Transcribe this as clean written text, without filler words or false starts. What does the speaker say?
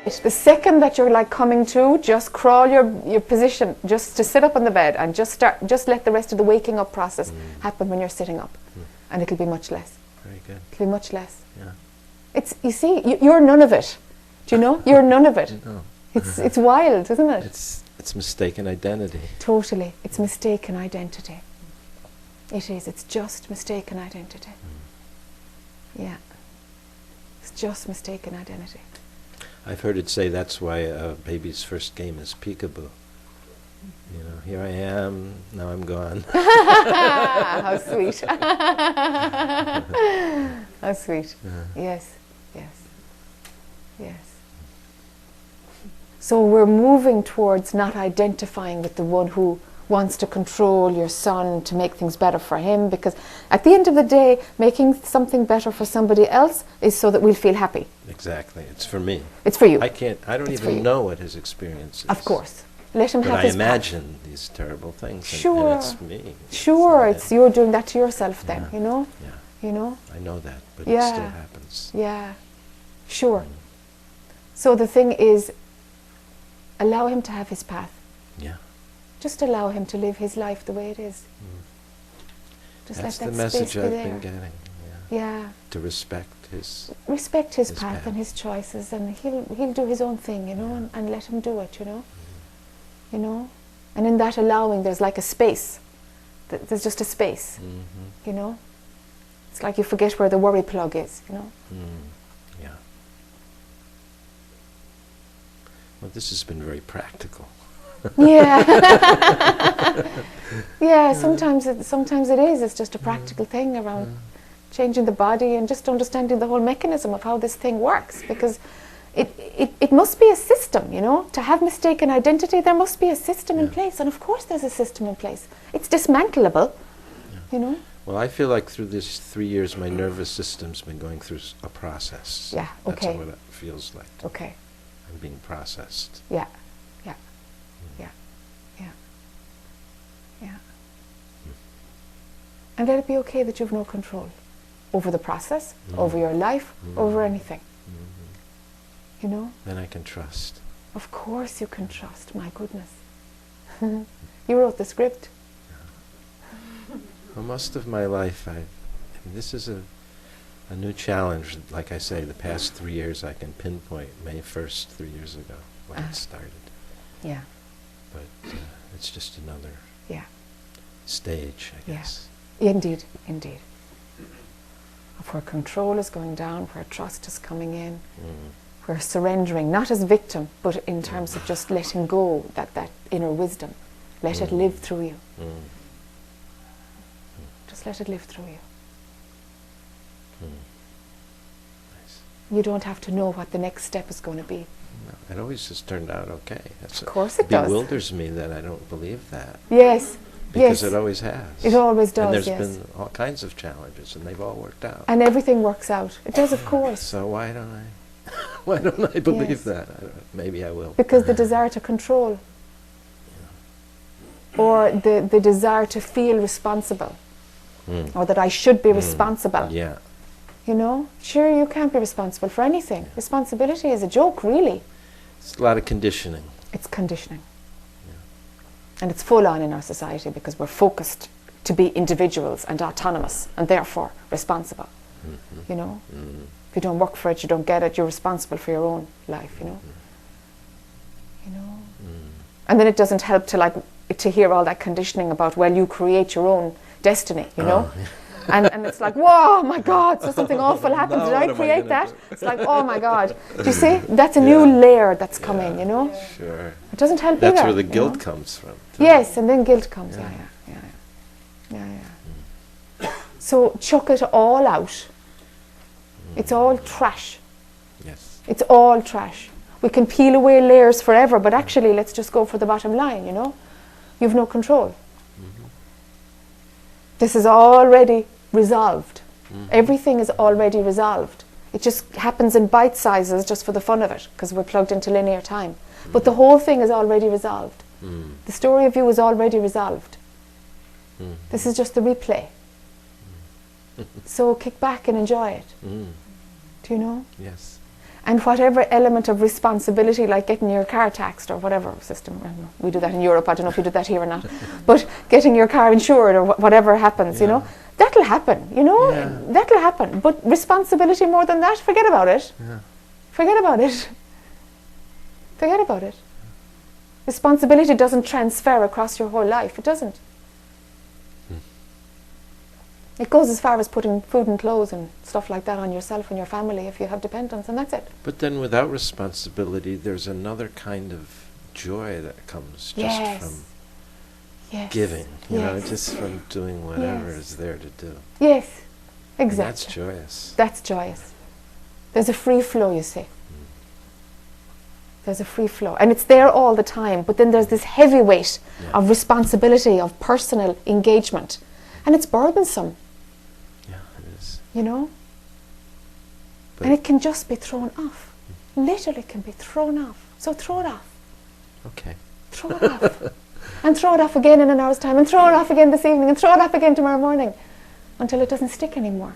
The second that you're like coming to, just crawl your position, just to sit up on the bed and just let the rest of the waking up process happen when you're sitting up. And it'll be much less. Very good. It'll be much less. Yeah. You see, you're none of it. Do you know? You're none of it. No. It's wild, isn't it? It's mistaken identity. Totally. It's mistaken identity. It is. It's just mistaken identity. Yeah. It's just mistaken identity. I've heard it say that's why a baby's first game is peekaboo. You know, here I am, now I'm gone. How sweet. How sweet. Yes, yes, yes. So we're moving towards not identifying with the one who wants to control your son to make things better for him, because at the end of the day, making something better for somebody else is so that we'll feel happy. Exactly. It's for me. It's for you. I don't even know what his experience is. Of course. Let him have his But I imagine these terrible things. Sure. And it's me. Sure, it's you're doing that to yourself then, you know? Yeah. You know? I know that, but it still happens. Yeah. Sure. So the thing is, allow him to have his path. Yeah. Just allow him to live his life the way it is. Just That's let that the message space be I've there. been getting. Yeah. To respect his path and his choices, and he'll do his own thing, you know, and let him do it, you know. You know? And in that allowing, there's like a space. There's just a space, you know. It's like you forget where the worry plug is, you know. Yeah. Well, this has been very practical. Yeah. Yeah, sometimes it is. It's just a practical thing around changing the body and just understanding the whole mechanism of how this thing works, because it must be a system, you know. To have mistaken identity, there must be a system in place, and of course there's a system in place. It's dismantleable, you know. Well, I feel like through this 3 years, my nervous system's been going through a process. Yeah, okay. That's what it feels like. Okay. I'm being processed. Yeah, yeah, yeah, yeah, yeah. And let it be okay that you've no control over the process, over your life, over anything. You know? Then I can trust. Of course you can trust, my goodness. You wrote the script. Well, most of my life, this is a new challenge. Like I say, the past 3 years I can pinpoint May 1st, 3 years ago, when it started. Yeah. But it's just another stage, I guess. Indeed, indeed. Of where control is going down, where trust is coming in, where surrendering, not as victim, but in terms of just letting go, that inner wisdom. Let it live through you. Just let it live through you. Nice. You don't have to know what the next step is going to be. No, it always has turned out okay. Of course it does. It bewilders me that I don't believe that. Yes. Because it always has. It always does, and there's been all kinds of challenges, and they've all worked out. And everything works out. It does, of course. So why don't I believe that? Maybe I will. Because the desire to control, or the desire to feel responsible, or that I should be responsible. Yeah. You know, sure, you can't be responsible for anything. Responsibility is a joke, really. It's a lot of conditioning. It's conditioning. And it's full on in our society because we're focused to be individuals and autonomous and therefore responsible. You know, if you don't work for it, you don't get it, you're responsible for your own life, you know. You know. And then it doesn't help to hear all that conditioning about, well, you create your own destiny, you know. And it's like, whoa, my God, so something awful happened. Did I create that? It's like, oh my God. Do you see? That's a new layer that's come in, you know? Sure. It doesn't help That's either, where the guilt comes from. Yes, and then guilt comes. Yeah. So chuck it all out. It's all trash. Yes. It's all trash. We can peel away layers forever, but actually let's just go for the bottom line, you know? You've no control. This is already resolved. Everything is already resolved. It just happens in bite sizes just for the fun of it, because we're plugged into linear time. But the whole thing is already resolved. The story of you is already resolved. This is just the replay. So kick back and enjoy it. Do you know? Yes. And whatever element of responsibility, like getting your car taxed or whatever system, I don't know, we do that in Europe, I don't know if you do that here or not, but getting your car insured or whatever happens, you know, that'll happen, you know, that'll happen. But responsibility more than that, forget about it. Forget about it. Forget about it. Responsibility doesn't transfer across your whole life, it doesn't. It goes as far as putting food and clothes and stuff like that on yourself and your family if you have dependents, and that's it. But then without responsibility, there's another kind of joy that comes just from giving, you know, just from doing whatever is there to do. Yes, exactly. And that's joyous. That's joyous. There's a free flow, you see. There's a free flow. And it's there all the time, but then there's this heavy weight of responsibility, of personal engagement. And it's burdensome. Yeah, it is. You know? But and it can just be thrown off. Literally can be thrown off. So throw it off. Okay. Throw it off. And throw it off again in an hour's time. And throw it off again this evening. And throw it off again tomorrow morning. Until it doesn't stick anymore.